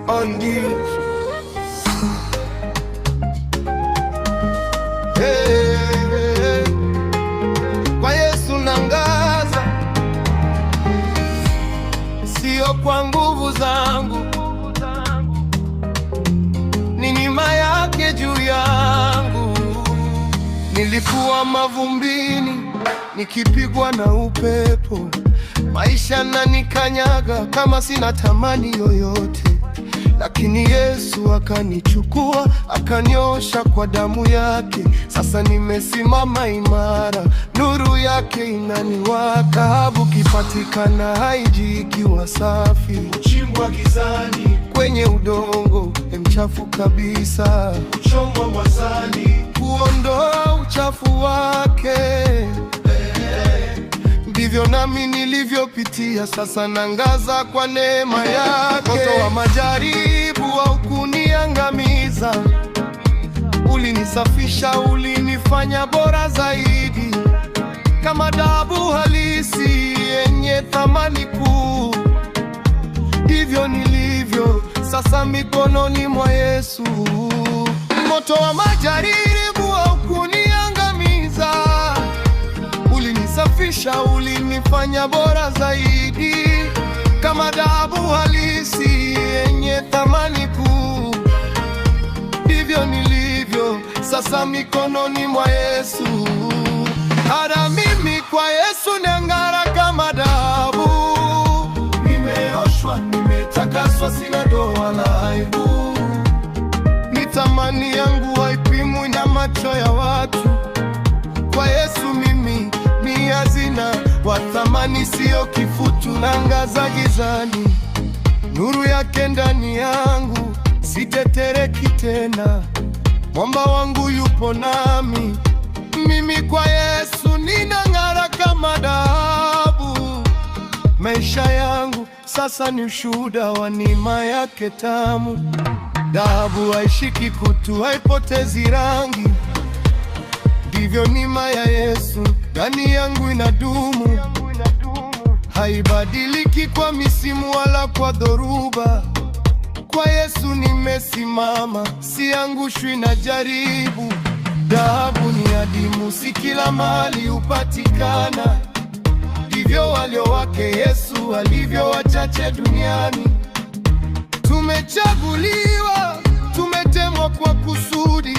on you. Hey, hey, hey. Kwa Yesu nangaza, sio kwa nguvu zangu, ni neema yake juu yangu. Nilikuwa mavumbini nikipigwa na upepo, maisha na nikanyaga kama sina tamani yoyote, lakini Yesu akanichukua, akaniosha kwa damu yake. Sasa nimesimama imara, nuru yake inaniwaka. Dhahabu kipatikana haiji ikiwa safi, huchimbwa gizani kwenye udongo mchafu kabisa, huchomwa mwazani kuondoa uchafu wake. Ndivyo nami nilivyopitia, sasa nangaza kwa neema yake. Moto wa majaribu haukuniangamiza, ulinisafisha, ulinifanya bora zaidi, kama dhahabu halisi yenye thamani kuu. Ndivyo nilivyo sasa mikononi mwa Yesu. Moto wa majaribu haukuniangamiza, ulinisafisha, ulinifanya bora zaidi, kama dhahabu halisi yenye thamani kuu. Ndivyo nilivyo sasa mikononi mwa Yesu. Hata mimi kwa Yesu nang'ara kama dhahabu, nimeoshwa, nimetakaswa, sina doa la aibu. Ni thamani yangu haipimwi na macho ya watu. Kwa Yesu mimi ni hazina, wa thamani sio kifutu. Naangaza gizani, nuru yake ndani yangu, sitetereki tena. Mwamba wangu yupo nami, mimi kwa Yesu ninang'ara kama dhahabu. Maisha yangu sasa ni ushuhuda wa neema yake tamu. Dhahabu haishiki kutu, haipotezi rangi, ndivyo neema ya Yesu ndani yangu inadumu. Haibadiliki kwa misimu wala kwa dhoruba. Kwa Yesu nimesimama, siangushwi na jaribu. Dhahabu ni adimu, si kila mahali hupatikana, ndivyo walio wake Yesu walivyo wachache duniani. Tumechaguliwa, tumetemwa kwa kusudi.